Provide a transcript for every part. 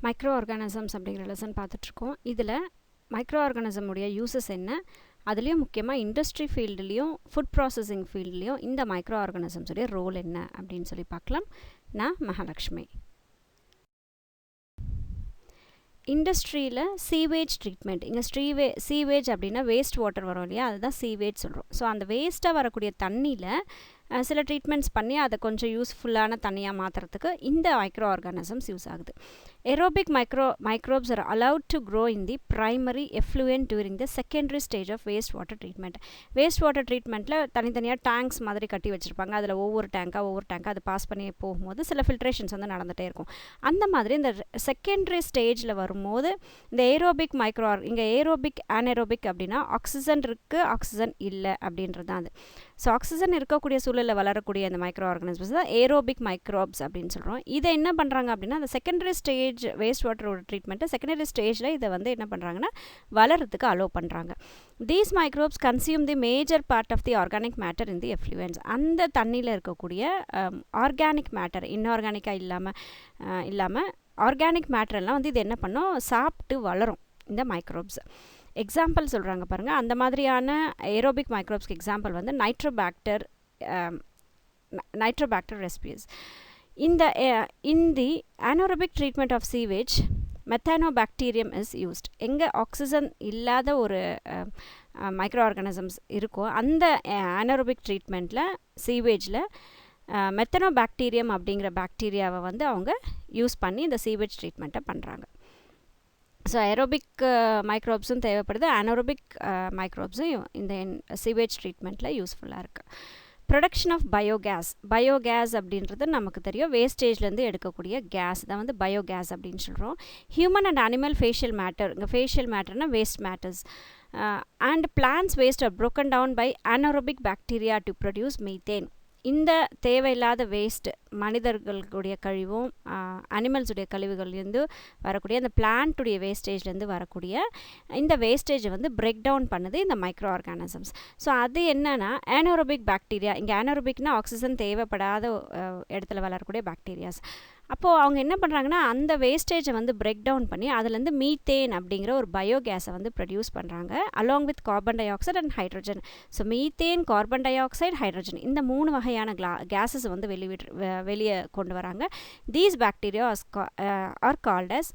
Micro organisms அப்படிங்கிற lesson பார்த்துட்ருக்கோம். இதில் மைக்ரோ ஆர்கானிசமுடைய யூசஸ் என்ன, அதுலேயும் முக்கியமாக இண்டஸ்ட்ரி ஃபீல்டுலேயும் ஃபுட் ப்ராசஸிங் ஃபீல்ட்லேயும் இந்த மைக்ரோ ஆர்கானிசம்ஸுடைய ரோல் என்ன அப்படின்னு சொல்லி பார்க்கலாம். நான் மகாலட்சுமி. இண்டஸ்ட்ரியில் சீவேஜ் ட்ரீட்மெண்ட், இங்கே சீவேஜ் அப்படின்னா வேஸ்ட் வாட்டர் வரும் இல்லையா, அதுதான் சீவேஜ் சொல்கிறோம். ஸோ அந்த வேஸ்ட்டாக வரக்கூடிய தண்ணியில் சில ட்ரீட்மெண்ட்ஸ் பண்ணி அதை கொஞ்சம் யூஸ்ஃபுல்லான தண்ணியாக மாற்றுறதுக்கு இந்த மைக்ரோ ஆர்கானிசம்ஸ் யூஸ் ஆகுது. Aerobic microbes are allowed to grow in the primary effluent during the secondary stage of waste water treatment. Waste water ட்ரீட்மெண்ட்டில் தனித்தனியாக டேங்க்ஸ் மாதிரி கட்டி வச்சுருப்பாங்க. அதில் ஒவ்வொரு டேங்காக அதை பாஸ் பண்ணி போகும்போது சில ஃபில்ட்ரேஷன்ஸ் வந்து நடந்துகிட்டே இருக்கும். அந்த மாதிரி இந்த செகண்டரி ஸ்டேஜில் வரும்போது இந்த ஏரோபிக் இங்கே ஏரோபிக் ஆனேரோபிக் அப்படின்னா ஆக்சிஜன் இருக்குது, ஆக்சிஜன் இல்லை அப்படின்றது தான் அது. ஸோ ஆக்சிஜன் இருக்கக்கூடிய சூழலில் வளரக்கூடிய அந்த மைக்ரோ ஆர்கானிசம்ஸ் தான் ஏரோபிக் மைக்ரோப்ஸ் அப்படின்னு சொல்கிறோம். இதை என்ன பண்ணுறாங்க அப்படின்னா அந்த செகண்டரி ஸ்டேஜ் வேஸ்ட் வாட்டரோட ட்ரீட்மெண்ட்டை செகண்டரி ஸ்டேஜில் இதை வந்து என்ன பண்ணுறாங்கன்னா வளர்கிறதுக்கு அலோவ் பண்ணுறாங்க. These microbes consume the major part of the organic matter in the effluents. அந்த தண்ணியில் இருக்கக்கூடிய ஆர்கானிக் மேட்டர், இன்ஆர்கானிக்காக இல்லாமல் ஆர்கானிக் மேட்டரெல்லாம் வந்து இது என்ன பண்ணோம், சாப்பிட்டு வளரும் இந்த மைக்ரோப்ஸ். எக்ஸாம்பிள் சொல்கிறாங்க பாருங்கள். அந்த மாதிரியான ஏரோபிக் மைக்ரோப்ஸ்க்கு எக்ஸாம்பிள் வந்து Nitrobacter ரெஸ்பியஸ். In the anaerobic treatment of sewage, methanobacterium is used. எங்கே ஆக்சிஜன் இல்லாத ஒரு மைக்ரோ ஆர்கானிசம்ஸ் இருக்கோ அந்த anaerobic ட்ரீட்மெண்ட்டில் சீவேஜில் மெத்தனோபாக்டீரியம் அப்படிங்கிற பாக்டீரியாவை வந்து அவங்க யூஸ் பண்ணி இந்த சீவேஜ் ட்ரீட்மெண்ட்டை பண்ணுறாங்க. ஸோ ஏரோபிக் மைக்ரோப்ஸும் தேவைப்படுது, anaerobic மைக்ரோப்ஸும் இந்த சீவேஜ் ட்ரீட்மெண்ட்டில் யூஸ்ஃபுல்லாக இருக்குது. ப்ரொடக்ஷன் ஆஃப் பயோகேஸ் அப்படின்றது நமக்கு தெரியும், வேஸ்டேஜ்லேருந்து எடுக்கக்கூடிய கேஸ் தான் வந்து பயோகேஸ் அப்படின்னு சொல்கிறோம். Human and animal faecal matter, இங்கே ஃபேஷியல் மேட்டர்னா waste matters and plants waste are broken down by anaerobic bacteria to produce methane. இந்த தேவையில்லாத வேஸ்ட்டு மனிதர்களுடைய கழிவும் அனிமல்ஸுடைய கழிவுகள்லேருந்து வரக்கூடிய அந்த பிளான்ட்டுடைய வேஸ்டேஜ்லேருந்து வரக்கூடிய இந்த வேஸ்டேஜை வந்து பிரேக் டவுன் பண்ணுது இந்த மைக்ரோ ஆர்கானிசம்ஸ். ஸோ அது என்னன்னா anaerobic பாக்டீரியா, இங்கே anaerobicனா ஆக்சிஜன் தேவைப்படாத இடத்துல வளரக்கூடிய பாக்டீரியாஸ். அப்போது அவங்க என்ன பண்ணுறாங்கன்னா அந்த வேஸ்டேஜை வந்து பிரேக் டவுன் பண்ணி அதுலேருந்து மீத்தேன் அப்படிங்கிற ஒரு பயோகேஸை வந்து ப்ரொடியூஸ் பண்ணுறாங்க along with carbon di oxide and hydrogen. So methane, carbon di oxide, hydrogen இந்த 3 வகையான கேஸஸ் வந்து வெளியே கொண்டு வராங்க. These bacteria are called as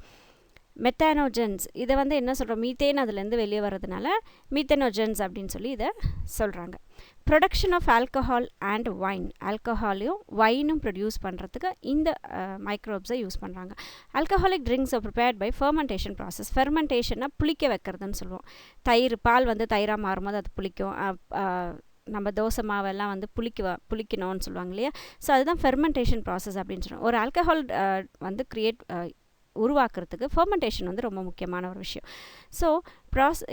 methanogens. இதை வந்து என்ன சொல்கிறோம், மீத்தேன் அதுலேருந்து வெளியே வர்றதுனால மீத்தனோஜென்ஸ் அப்படின்னு சொல்லி இதை சொல்கிறாங்க. Production of alcohol and wine, ஆல்கஹாலையும் வைனும் ப்ரொடியூஸ் பண்ணுறதுக்கு இந்த மைக்ரோப்ஸை யூஸ் பண்ணுறாங்க. Alcoholic drinks are prepared by fermentation process. ஃபெர்மெண்டேஷன்னா புளிக்க வைக்கிறதுன்னு சொல்லுவோம். பால் வந்து தயிராக மாறும்போது அது புளிக்கும். நம்ம தோசை மாவெல்லாம் வந்து புளிக்கணும்னு சொல்லுவாங்க இல்லையா. ஸோ அதுதான் ஃபெர்மெண்டேஷன் ப்ராசஸ் அப்படின்னு சொல்லுவோம். ஒரு ஆல்கஹால் வந்து உருவாக்குறதுக்கு ஃபெர்மெண்டேஷன் வந்து ரொம்ப முக்கியமான ஒரு விஷயம். ஸோ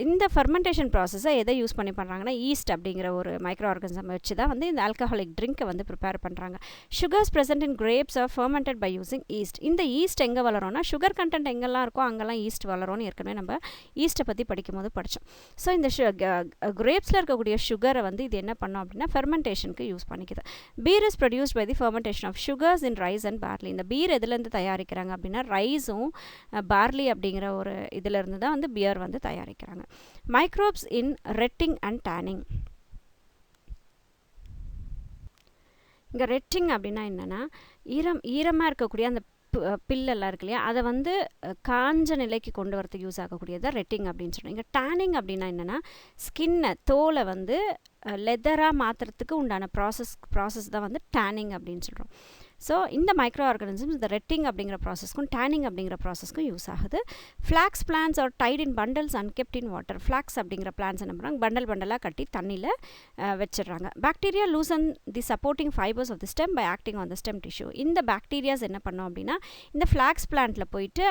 இந்த ஃபெர்மெண்டேஷன் ப்ராசஸை எதை யூஸ் பண்ணி பண்ணுறாங்கன்னா ஈஸ்ட் அப்படிங்கிற ஒரு மைக்ரோ ஆர்கானிசம் வச்சு தான் வந்து இந்த ஆல்கஹாலிக் ட்ரிங்க்கை வந்து ப்ரிப்பேர் பண்ணுறாங்க. Sugars present in grapes are fermented by using yeast. இந்த ஈஸ்ட் எங்கே வளரும்னா சுகர் கண்டென்ட் எங்கெல்லாம் இருக்கோ அங்கெல்லாம் ஈஸ்ட் வளரும்னு ஏற்கனவே நம்ம ஈஸ்ட்டை பற்றி படிக்கும்போது படித்தோம். ஸோ இந்த கிரேப்ஸில் இருக்கக்கூடிய சுகரை வந்து இது என்ன பண்ணோம் அப்படின்னா ஃபெர்மெண்டேஷனுக்கு யூஸ் பண்ணிக்குது. Beer is produced by the fermentation of sugars in rice and barley. இந்த பீர் எதுலேருந்து தயாரிக்கிறாங்க அப்படின்னா ரைஸும் பார்லி அப்படிங்கிற ஒரு இதிலிருந்து தான் வந்து பியர் வந்து தயாரிக்கிறாங்க. Microbes in red ink and turning. இங்கே ரெட்டிங் அப்படின்னா என்னென்னா ஈரமாக இருக்கக்கூடிய அந்த பில்லெல்லாம் இருக்கு இல்லையா, அதை வந்து காஞ்ச நிலைக்கு கொண்டு வரதுக்கு யூஸ் ஆகக்கூடியதான் ரெட்டிங் அப்படின்னு சொல்கிறோம். இங்கே டேனிங் அப்படின்னா என்னென்னா தோலை வந்து லெதராக மாற்றுறதுக்கு உண்டான ப்ராசஸ் தான் வந்து டேனிங் அப்படின்னு சொல்கிறோம். ஸோ இந்த மைக்ரோ ஆர்கானிசம்ஸ் இந்த ரெட்டிங் அப்படிங்கிற ப்ராசஸ்க்கும் டேனிங் அப்படிங்கிற ப்ராசஸ்க்கும் யூஸ் ஆகுது. Flax plants are tied in bundles and kept in water. Flax அப்படிங்கிற பிளான்ஸ் என்ன பண்ணுறாங்க, பண்டலாக கட்டி தண்ணியில் வச்சிடுறாங்க. Bacteria loosen the supporting fibres of the stem by acting on the stem tissue. இந்த பாக்டீரியாஸ் என்ன பண்ணோம் அப்படின்னா இந்த ஃப்ளாக்ஸ் பிளான்ட்டில் போயிட்டு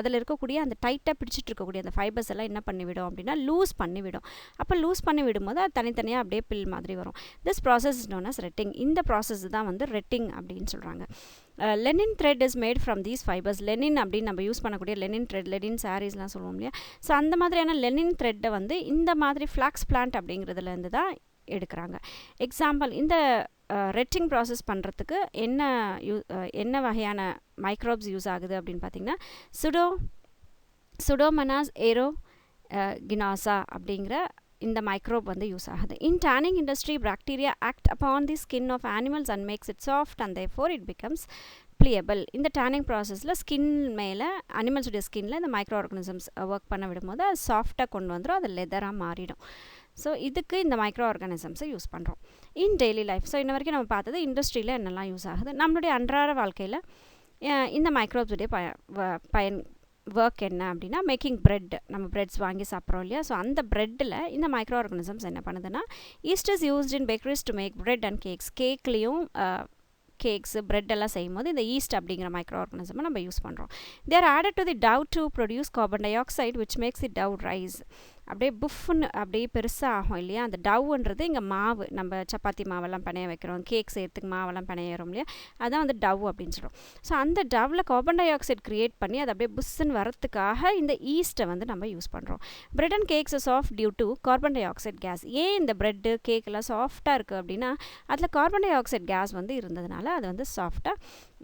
அதில் இருக்கக்கூடிய அந்த டைட்டாக பிடிச்சிட்டு இருக்கக்கூடிய அந்த ஃபைபர்ஸ் எல்லாம் என்ன பண்ணிவிடும் அப்படின்னா லூஸ் பண்ணிவிடும். அப்போ லூஸ் பண்ணி விடும்போது அது தனித்தனியாக அப்படியே பில் மாதிரி வரும். This process is known as retting. இந்த ப்ராசஸ் தான் வந்து ரெட்டிங் அப்படின்னு சொல்கிறாங்க. Linen thread is made from these fibres. Linen அப்படின்னு நம்ம யூஸ் பண்ணக்கூடிய லெனின் த்ரெட், லெனின் சாரீஸ்லாம் சொல்லுவோம் இல்லையா. ஸோ அந்த மாதிரியான லெனின் த்ரெட்டை வந்து இந்த மாதிரி ஃப்ளாக்ஸ் பிளான்ட் அப்படிங்கிறதுலேருந்து தான் எடுக்கிறாங்க. எக்ஸாம்பிள், இந்த ரெட்டிங் ப்ராசஸ் பண்ணுறதுக்கு என்ன வகையான மைக்ரோப்ஸ் யூஸ் ஆகுது அப்படின்னு பார்த்திங்கன்னா, சுடோமோனாஸ் ஏரோகினாசா அப்படிங்கிற இந்த மைக்ரோப் வந்து யூஸ் ஆகுது. In tanning industry, bacteria act upon the skin of animals and makes it soft and therefore it becomes pliable. இந்த டேனிங் ப்ராசஸில் ஸ்கின் மேலே, அனிமல்ஸுடைய ஸ்கின்னில் இந்த மைக்ரோ ஆர்கானிசம்ஸ் ஒர்க் பண்ண விடும்போது அது சாஃப்டாக கொண்டு வந்துடும், அது லெதராக மாறிடும். ஸோ இதுக்கு இந்த மைக்ரோ ஆர்கானிசம்ஸை யூஸ் பண்ணுறோம் இன் டெய்லி லைஃப். ஸோ இன்ன வரைக்கும் நம்ம பார்த்தது இண்டஸ்ட்ரியில் என்னெல்லாம் யூஸ் ஆகுது. நம்மளுடைய அன்றாட வாழ்க்கையில் இந்த மைக்ரோப்ஸுடைய பயன் ஒர்க் என்ன அப்படின்னா, மேக்கிங் பிரெட். நம்ம பிரெட்ஸ் வாங்கி சாப்பிட்றோம் இல்லையா? ஸோ அந்த பிரெட்டில் இந்த மைக்ரோ ஆர்கானிசம்ஸ் என்ன பண்ணுதுன்னா, yeast is used in bakeries to make bread and cakes. கேக்லேயும் கேக்ஸு, பிரெட் எல்லாம் செய்யும்போது இந்த ஈஸ்ட் அப்படிங்கிற மைக்ரோ ஆர்கானிசமை நம்ம யூஸ் பண்ணுறோம். They're added to the dough to produce carbon di oxide which makes the dough rise. அப்படியே புஃப்னு அப்படியே பெருசாக ஆகும் இல்லையா? அந்த டவ்ன்றது இங்கே மாவு, நம்ம சப்பாத்தி மாவெல்லாம் பிணைய வைக்கிறோம், கேக் செய்யறதுக்கு மாவெல்லாம் பிணையிறோம் இல்லையா? அதான் வந்து டவ் அப்படின்னு சொல்கிறோம். ஸோ அந்த டவ்வில் கார்பன் டை ஆக்சைடு க்ரியேட் பண்ணி அது அப்படியே புஷ்ஷுன்னு வரத்துக்காக இந்த ஈஸ்ட்டை வந்து நம்ம யூஸ் பண்ணுறோம். Bread and cakes is soft due to carbon tie gas கேஸ். ஏன் இந்த பிரெட்டு கேக்கெல்லாம் சாஃப்டாக இருக்குது அப்படின்னா, அதில் கார்பன் டை ஆக்சைடு கேஸ் வந்து இருந்ததுனால அது வந்து சாஃப்டாக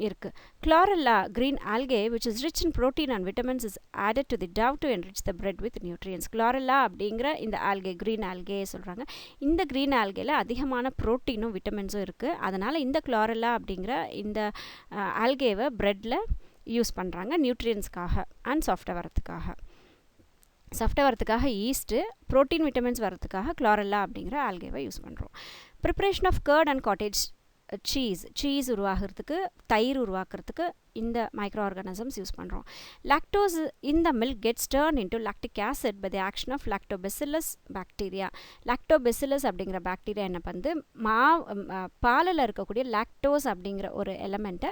இருக்குது. Chlorella green algae which is rich in protein and vitamins is added to the dough to enrich the bread with nutrients. Chlorella அப்படிங்கிற இந்த ஆல்கே, க்ரீன் ஆல்கே சொல்கிறாங்க. இந்த க்ரீன் ஆல்கேல அதிகமான ப்ரோட்டீனும் விட்டமின்ஸும் இருக்குது. அதனால் இந்த Chlorella அப்படிங்கிற இந்த ஆல்கேவை ப்ரெட்டில் யூஸ் பண்ணுறாங்க நியூட்ரியன்ஸ்க்காக அண்ட் சாஃப்டாக வரத்துக்காக ஈஸ்ட்டு, ப்ரோட்டீன் விட்டமின்ஸ் வரத்துக்காக Chlorella அப்படிங்கிற ஆல்கேவை யூஸ் பண்ணுறோம். Preparation of curd and cottage cheese உருவாகிறதுக்கு, தயிர் உருவாக்குறதுக்கு இந்த மைக்ரோ ஆர்கானிசம்ஸ் யூஸ் பண்ணுறோம். Lactose in the milk gets turn into lactic acid by the action of lactobacillus bacteria. Lactobacillus அப்படிங்கிற பாக்டீரியா என்ன பண்ணுது, பாலில் இருக்கக்கூடிய லாக்டோஸ் அப்படிங்கிற ஒரு எலமெண்ட்டை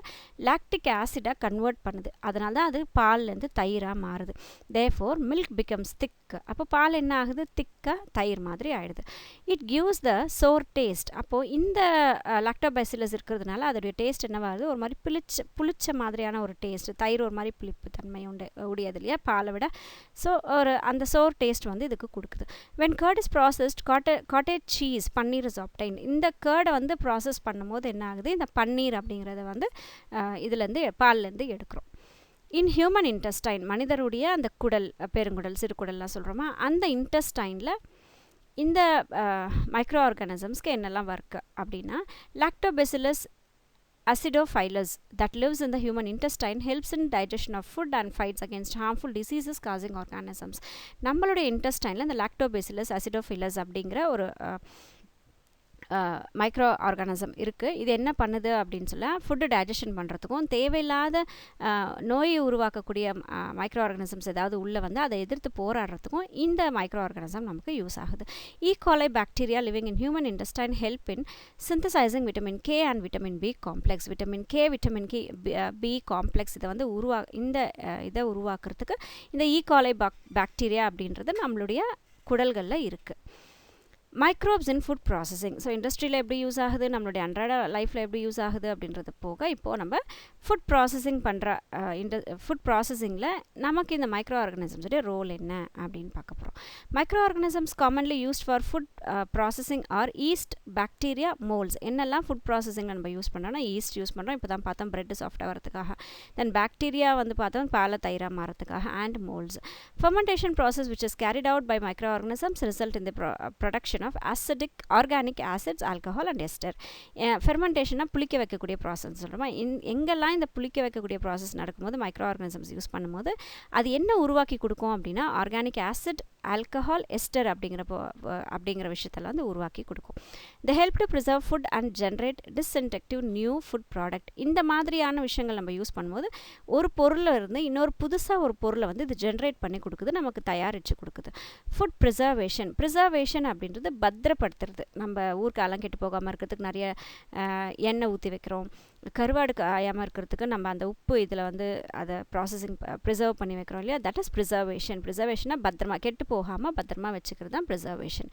லாக்டிக் ஆசிடாக கன்வெர்ட் பண்ணுது. அதனால தான் அது பால்லேருந்து தயிராக மாறுது. Therefore milk becomes thick. அப்போ பால் என்ன ஆகுது, திக்காக தயிர் மாதிரி ஆகிடுது. It gives the sour taste. அப்போது இந்த லாக்டோபெசிலஸ் இருக்கிறதுனால அதோடைய டேஸ்ட் என்னவாகுது, ஒரு மாதிரி புளிச்ச மாதிரியான ஒரு டேஸ்ட். தயிர் ஒரு மாதிரி புளிப்பு தன்மை உடையது இல்லையா பாலை விட. ஸோ அந்த சோர் டேஸ்ட் வந்து இதுக்கு கொடுக்குது. When curd is processed, cottage cheese, paneer is obtain. இந்த கர்டை வந்து ப்ராசஸ் பண்ணும்போது என்ன ஆகுது, இந்த பன்னீர் அப்படிங்கிறத வந்து இதுலேருந்து பால்லேருந்து எடுக்கிறோம். இன் ஹியூமன் இன்டெஸ்டைன், மனிதருடைய அந்த குடல், பெருங்குடல், சிறுகுடல்லாம் சொல்கிறோமா, அந்த இன்டெஸ்டைனில் இந்த மைக்ரோ ஆர்கானிசம்ஸ்க்கு என்னெல்லாம் ஒர்க்கு அப்படின்னா, lactobacillus acidophilus that lives in the human intestine helps in digestion of food and fights against harmful diseases causing organisms. நம்மளுடைய இன்டெஸ்டைனில் இந்த லாக்டோபெசிலஸ் acidophilus அப்படிங்கிற ஒரு மைக்ரோ ஆர்கானிசம் இருக்குது. இது என்ன பண்ணுது அப்படின்னு சொல்ல, ஃபுட்டு டைஜஷன் பண்ணுறதுக்கும் தேவையில்லாத நோயை உருவாக்கக்கூடிய மைக்ரோ ஆர்கானிசம்ஸ் ஏதாவது உள்ளே வந்து அதை எதிர்த்து போராடுறதுக்கும் இந்த மைக்ரோ ஆர்கானிசம் நமக்கு யூஸ் ஆகுது. E coli bacteria living in human intestine help in synthesising vitamin K and vitamin B complex. Vitamin B complex இதை வந்து இதை உருவாக்குறதுக்கு இந்த ஈகாலை பாக்டீரியா அப்படின்றது நம்மளுடைய குடல்களில் இருக்குது. Microbes in food processing. So இண்டஸ்ட்ரியில் எப்படி யூஸ் ஆகுது, நம்மளுடைய அன்றாட லைஃப்பில் எப்படி யூஸ் ஆகுது அப்படின்றது போக, இப்போது நம்ம ஃபுட் ப்ராசஸிங் பண்ணுற ஃபுட் ப்ராசஸிங்கில் நமக்கு இந்த மைக்ரோ ஆர்கானிசம்ஸுடைய ரோல் என்ன அப்படின்னு பார்க்க போகிறோம். Microorganisms commonly used for food processing are yeast, bacteria, moulds. என்னெல்லாம் ஃபுட் ப்ராசஸிங்கில் நம்ம யூஸ் பண்ணுறோம்னா, ஈஸ்ட் யூஸ் பண்ணுறோம், இப்போ தான் பார்த்தோம் பிரெட் சாஃப்டாக வரதுக்காக. தென் பாக்டீரியா வந்து பார்த்தோம் பாலை தயிராக மாறதுக்காக, and moulds. Fermentation process which is carried out by micro organisms result in the production of acidic organic acids, alcohol and ester. ஃபெர்மெண்டேஷனாக புளிக்க வைக்கக்கூடிய ப்ராசஸ் சொல்கிறோமா, எங்கெல்லாம் இந்த புளிக்க வைக்கக்கூடிய ப்ராசஸ் நடக்கும்போது மைக்ரோ ஆர்கானிசம்ஸ் யூஸ் பண்ணும்போது அது என்ன உருவாக்கி கொடுக்கும் அப்படின்னா, ஆர்கானிக் ஆசிட், ஆல்கஹால், எஸ்டர் அப்படிங்கிற விஷயத்தெல்லாம் வந்து உருவாக்கி கொடுக்கும். They help to preserve food and generate distinctive new food product. இந்த மாதிரியான விஷயங்கள் நம்ம யூஸ் பண்ணும்போது ஒரு பொருளில் இருந்து இன்னொரு புதுசாக ஒரு பொருளை வந்து இது ஜென்ரேட் பண்ணி கொடுக்குது, நமக்கு தயாரித்து கொடுக்குது. ஃபுட் ப்ரிசர்வேஷன் அப்படின்றது பத்திரப்படுத்துறது. நம்ம ஊர்க்காலம் கெட்டு போகாமல் இருக்கிறதுக்கு நிறைய எண்ணெய் ஊற்றி வைக்கிறோம். கருவாடு காயாமல் இருக்கிறதுக்கு நம்ம அந்த உப்பு இதில் வந்து அதை ப்ரிசர்வ் பண்ணி வைக்கிறோம் இல்லையா, தட் இஸ் ப்ரிசர்வேஷனாக பத்திரமா கெட்டு போகாமல் பத்திரமா வச்சுக்கிறது தான் preservation.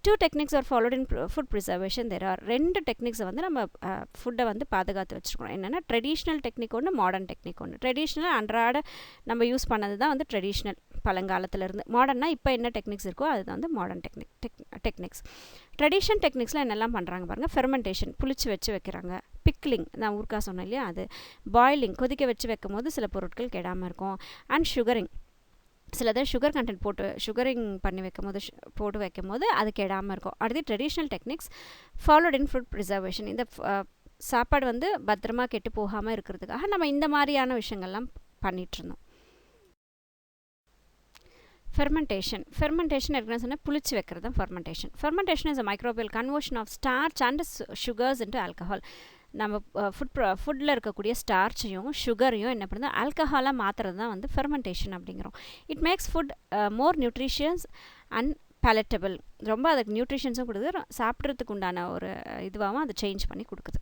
2 techniques are followed in food preservation. There are 2 டெக்னிக்ஸை வந்து நம்ம ஃபுட்டை வந்து பாதுகாத்து வச்சுருக்கோம். என்னென்னா ட்ரெடிஷ்னல் டெக்னிக் ஒன்று, மாடர்ன் டெக்னிக் ஒன்று. ட்ரெடிஷ்னல் அன்றாட நம்ம யூஸ் பண்ணது தான் வந்து ட்ரெடிஷ்னல் பழங்காலத்துலேருந்து. மாடர்னா இப்போ என்ன டெக்னிக்ஸ் இருக்கோ அதுதான் வந்து மாடர்ன் டெக்னிக்ஸ். ட்ரெடிஷன் டெக்னிக்ஸில் என்னெல்லாம் பண்ணுறாங்க பாருங்கள். ஃபெர்மெண்டேஷன், புளிச்சு வச்சு வைக்கிறாங்க. பிக்லிங், நான் ஊர்க்கா சொன்னேன் இல்லையா, அது. பாயிலிங், கொதிக்க வச்சு வைக்கும் போது சில பொருட்கள் கெடாமல் இருக்கும். அண்ட் சுகரிங், சிலதை சுகர் கண்டென்ட் சுகரிங் பண்ணி போட்டு வைக்கும் போது அது கெடாமல் இருக்கும். அடுத்து traditional techniques followed in food preservation. இந்த சாப்பாடு வந்து பத்திரமா கெட்டு போகாமல் இருக்கிறதுக்காக நம்ம இந்த மாதிரியான விஷயங்கள்லாம் பண்ணிகிட்ருந்தோம். ஃபெர்மெண்டேஷன் ஏற்கனவே சொன்னால் புளிச்சு வைக்கிறது தான் fermentation. Fermentation is a microbial conversion of starch and sugars into alcohol. நம்ம ஃபுட்டில் இருக்கக்கூடிய ஸ்டார்ச்சையும் சுகரையும் என்ன பண்ணுறது, ஆல்கஹாலாக மாற்றுறது தான் வந்து ஃபெர்மெண்டேஷன் அப்படிங்கிறோம். It makes food more nutritious and palatable. ரொம்ப அதுக்கு நியூட்ரிஷன்ஸும் கொடுக்குது, சாப்பிட்றதுக்கு உண்டான ஒரு இதுவாகவும் அதை சேஞ்ச் பண்ணி கொடுக்குது.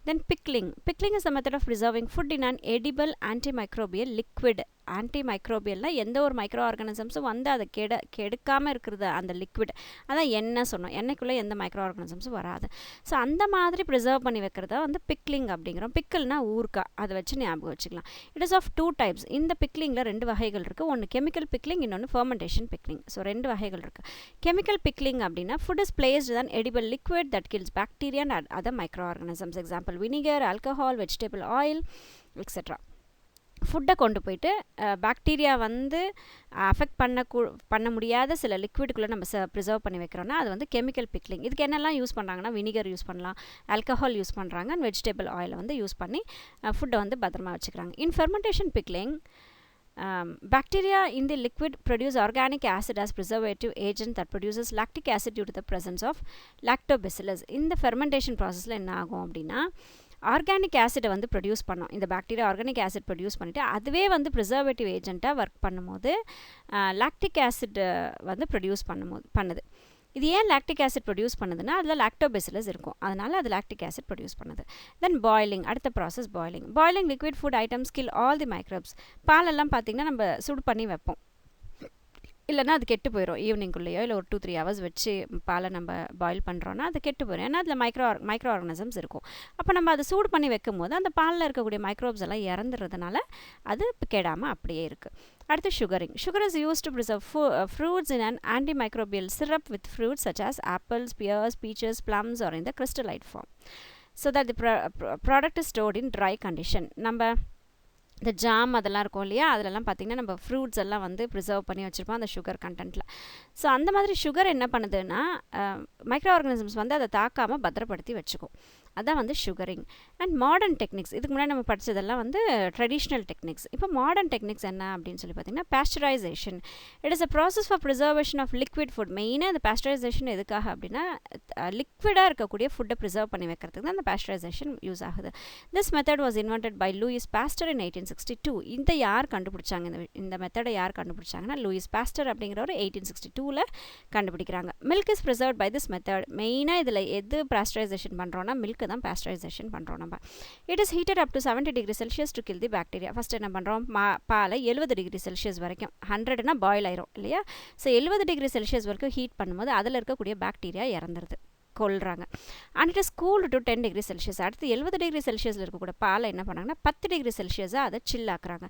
Then pickling is the method of preserving food in an edible antimicrobial liquid. ஆன்டிமைக்ரோபியல்னா எந்த ஒரு மைக்ரோ ஆர்கானிசம்ஸும் வந்து அதை கெடுக்காமல் இருக்கிறது அந்த லிக்விட். அதான் எண்ணெய் சொன்னோம், எண்ணெய்க்குள்ளே எந்த மைக்ரோ ஆர்கானிசம்ஸும் வராது. ஸோ அந்த மாதிரி ப்ரிசர்வ் பண்ணி வைக்கிறதா வந்து பிக்லிங் அப்படிங்கிறோம். பிக்கிள்னா ஊர்க்கா, அதை வச்சு ஞாபகம் வச்சுக்கலாம். It is of 2 types. இந்த பிக்லிங்கில் 2 வகைகள் இருக்குது. ஒன்று கெமிக்கல் பிக்லிங், இன்னொன்று ஃபெர்மெண்டேஷன் பிக்லிங். ஸோ 2 வகைகள் இருக்குது. கெமிக்கல் பிக்லிங் அப்படின்னா food is placed an edible liquid that kills bacteria and other microorganisms. Example vinegar, alcohol, vegetable oil etcetera. ஃபுட்டை கொண்டு போயிட்டு பாக்டீரியா வந்து அஃபெக்ட் பண்ண முடியாத சில லிக்விடுக்குள்ளே நம்ம ப்ரிசர்வ் பண்ணி வைக்கிறோன்னா அது வந்து கெமிக்கல் பிக்லிங். இதுக்கு என்னெல்லாம் யூஸ் பண்ணுறாங்கன்னா வினிகர் யூஸ் பண்ணலாம், ஆல்கஹால் யூஸ் பண்ணுறாங்க, அண்ட் வெஜிடபிள் ஆயிலை வந்து யூஸ் பண்ணி ஃபுட்டை வந்து பத்திரமா வச்சுக்கிறாங்க. In fermentation pickling, bacteria in the liquid produce organic acid as preservative agent that produces lactic acid due to the presence of lactobacillus. இந்த fermentation processல என்ன ஆகும் அப்படின்னா ஆர்கானிக் ஆசிடை வந்து ப்ரொடியூஸ் பண்ணோம். இந்த பாக்டீரியா ஆர்கானிக் ஆசிட் ப்ரொடியூஸ் பண்ணிவிட்டு அதுவே வந்து ப்ரிசர்வேட்டிவ் ஏஜெண்ட்டாக ஒர்க் பண்ணும்போது லாக்டிக் ஆசிட் வந்து ப்ரொடியூஸ் பண்ணுது. இது ஏன் லாக்டிக் ஆசிட் ப்ரொடியூஸ் பண்ணுதுன்னா அதில் லாக்டோபெசிலஸ் இருக்கும், அதனால் அது லாக்டிக் ஆசிட் ப்ரொடியூஸ் பண்ணுது. தென் பாயிலிங், அடுத்த process boiling liquid food items kill all the microbes. பாலெல்லாம் பார்த்திங்கன்னா நம்ம சுடு பண்ணி வைப்போம், இல்லைனா அது கெட்டு போயிடும். ஈவினிங்குள்ளேயோ இல்லை ஒரு 2-3 hours வச்சு பாலை நம்ம பாயில் பண்ணுறோன்னா அது கெட்டு போயிடும். ஏன்னா அதில் மைக்ரோ ஆர்கானிசம்ஸ் இருக்கும். அப்போ நம்ம அதை சூடு பண்ணி வைக்கும் போது அந்த பாலில் இருக்கக்கூடிய மைக்ரோப்ஸ் எல்லாம் இறந்துறதுனால அது கெடாமல் அப்படியே இருக்குது. அடுத்து sugaring. Sugar is use to preserve fruits in an antimicrobial syrup with fruits such as apples, pears, peaches, plums or in the crystallite form so that the product is stored in dry condition. நம்ம இந்த jam அதெல்லாம் இருக்கும் இல்லையா, அதிலெல்லாம் பார்த்திங்கன்னா நம்ம fruits எல்லாம் வந்து ப்ரிசர்வ் பண்ணி வச்சுருப்போம் அந்த சுகர் கண்டென்ட்டில். ஸோ அந்த மாதிரி சுகர் என்ன பண்ணுதுன்னா மைக்ரோ ஆர்கானிசம்ஸ் வந்து அதை தாக்காமல் பத்திரப்படுத்தி வச்சுக்கும். அதான் வந்து சுகரிங். அண்ட் மாடர்ன் டெக்னிக்ஸ், இதுக்கு முன்னாடி நம்ம படித்ததெல்லாம் வந்து ட்ரெடிஷ்னல் டெக்னிக்ஸ். இப்போ மாடர்ன் டெக்னிக்ஸ் என்ன அப்படின்னு சொல்லி பார்த்திங்கன்னா pasteurisation. It is a process for preservation of liquid food. மெயினாக அந்த பாஸ்டரைசேஷன் எதுக்காக அப்படின்னா லிக்விடாக இருக்கக்கூடிய ஃபுட்டை ப்ரிசர்வ் பண்ணி வைக்கிறதுக்கு தான் அந்த பாஸ்டரைசேஷன் யூஸ் ஆகுது. This method was invented by Louis Pasteur in 1862. இந்த யார் கண்டுபிடிச்சாங்க, இந்த மெத்தடை யார் கண்டுபிடிச்சாங்கன்னா லூயிஸ் பாஸ்டர் அப்படிங்கிறவர் 1862 கண்டுபிடிக்கிறாங்க. Milk is preserved by this method. மெயினாக இதில் எது பாஸ்டரைசேஷன் பண்ணுறோன்னா மில்க் தான் பாஸ்டரைசேஷன் பண்ணுறோம் நம்ம. It is heated up to 70 degree Celsius to kill the bacteria. First என்ன பண்ணுறோம், பாலை 70 degree Celsius வரைக்கும், 100னா பாயில் ஆயிரும் இல்லையா. ஸோ 70 degree Celsius வரைக்கும் ஹீட் பண்ணும்போது அதில் இருக்கக்கூடிய பாக்டீரியா இறந்துருது, கொள்றாங்க. And it is cooled to 10 degree Celsius. அடுத்து 70 degree Celsius இருக்கக்கூடிய பாலை என்ன பண்ணாங்கன்னா 10 degree Celsius அதை சில் ஆக்குறாங்க.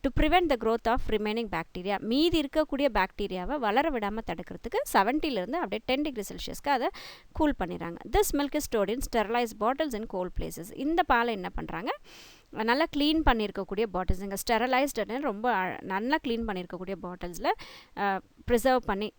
To prevent the growth of remaining bacteria. மீதி இருக்கக்கூடிய பாக்டீரியாவை வளர விடாமல் தடுக்கிறதுக்கு 70லேருந்து அப்படியே 10 degree Celsiusக்கு அதை கூல் பண்ணிடுறாங்க. This milk is stored in sterilise bottles in cold places. இந்த பாலை என்ன பண்ணுறாங்க, நல்லா க்ளீன் பண்ணியிருக்கக்கூடிய பாட்டில்ஸ், இங்கே ஸ்டெரலைஸ்டுன்னு ரொம்ப நல்லா க்ளீன் பண்ணியிருக்கக்கூடிய பாட்டில்ஸில் ப்ரிசர்வ் பண்ணி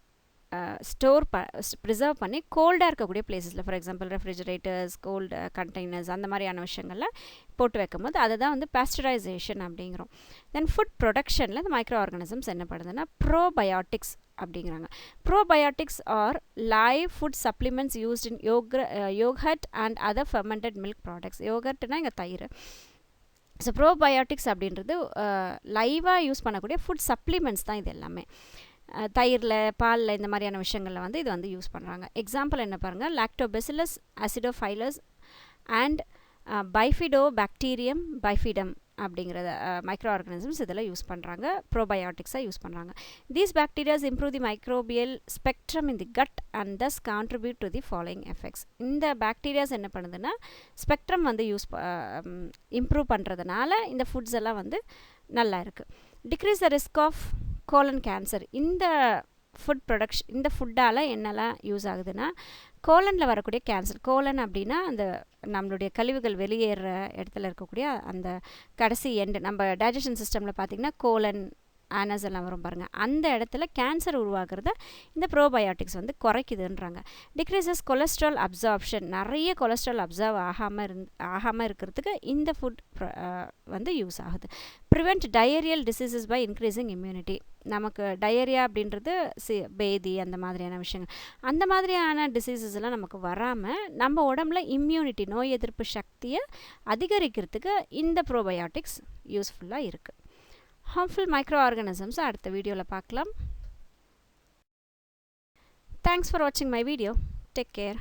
ப்ரிசர்வ் பண்ணி கோல்டாக இருக்கக்கூடிய பிளேஸஸில், for example refrigerators, cold containers, அந்த மாதிரியான விஷயங்களில் போட்டு வைக்கும்போது அதை தான் வந்து பாஸ்டரைசேஷன் அப்படிங்கிறோம். தென் ஃபுட் ப்ரொடக்ஷனில் இந்த மைக்ரோ ஆர்கானிசம்ஸ் என்ன பண்ணுதுன்னா ப்ரோபயோட்டிக்ஸ் அப்படிங்கிறாங்க. Probiotics are live food supplements used in yoghurt and other fermented milk products. யோகர்ட்னா இங்கே தயிர். ஸோ ப்ரோபயோட்டிக்ஸ் அப்படின்றது லைவாக யூஸ் பண்ணக்கூடிய ஃபுட் சப்ளிமெண்ட்ஸ் தான் இது எல்லாமே. தயிரில், பாலில், இந்த மாதிரியான விஷயங்களில் வந்து இது வந்து யூஸ் பண்ணுறாங்க. எக்ஸாம்பிள் என்ன பாருங்கள், lactobacillus, acidophilus and bifidobacterium bifidum அப்படிங்கிற மைக்ரோ ஆர்கானிசம்ஸ் இதெல்லாம் யூஸ் பண்ணுறாங்க, ப்ரோபயோட்டிக்ஸாக யூஸ் பண்ணுறாங்க. These bacterias improve the microbial spectrum in the gut and thus contribute to the following effects. இந்த பாக்டீரியாஸ் என்ன பண்ணுதுன்னா ஸ்பெக்ட்ரம் வந்து இம்ப்ரூவ் பண்ணுறதுனால இந்த ஃபுட்ஸ் எல்லாம் வந்து நல்லா இருக்குது. Decrease the risk of colon cancer. இந்த இந்த ஃபுட்டால் என்னெல்லாம் யூஸ் ஆகுதுன்னா, கோலனில் வரக்கூடிய கேன்சர். கோலன் அப்படின்னா அந்த நம்மளுடைய கழிவுகள் வெளியேற இடத்துல இருக்கக்கூடிய அந்த கடைசி எண்டு, நம்ம டைஜஷன் சிஸ்டமில் பார்த்திங்கன்னா கோலன் ஆனஸ் எல்லாம் வரும் பாருங்கள், அந்த இடத்துல கேன்சர் உருவாகிறத இந்த ப்ரோபயோட்டிக்ஸ் வந்து குறைக்குதுன்றாங்க. டிக்ரீசஸ் கொலஸ்ட்ரால் அப்சார்ப்ஷன், நிறைய கொலஸ்ட்ரால் அப்சர்வ் ஆகாமல் இருக்கிறதுக்கு இந்த ஃபுட் வந்து யூஸ் ஆகுது. Prevent diarrhoeal diseases by increasing immunity. நமக்கு டயரியா அப்படின்றது பேதி அந்த மாதிரியான விஷயங்கள், அந்த மாதிரியான டிசீசஸ் எல்லாம் நமக்கு வராமல் நம்ம உடம்புல இம்யூனிட்டி, நோய் எதிர்ப்பு சக்தியை அதிகரிக்கிறதுக்கு இந்த ப்ரோபயோட்டிக்ஸ் யூஸ்ஃபுல்லாக இருக்குது. harmful microorganisms அடுத்த வீடியோவில் பார்க்கலாம். Thanks for watching my video. Take care.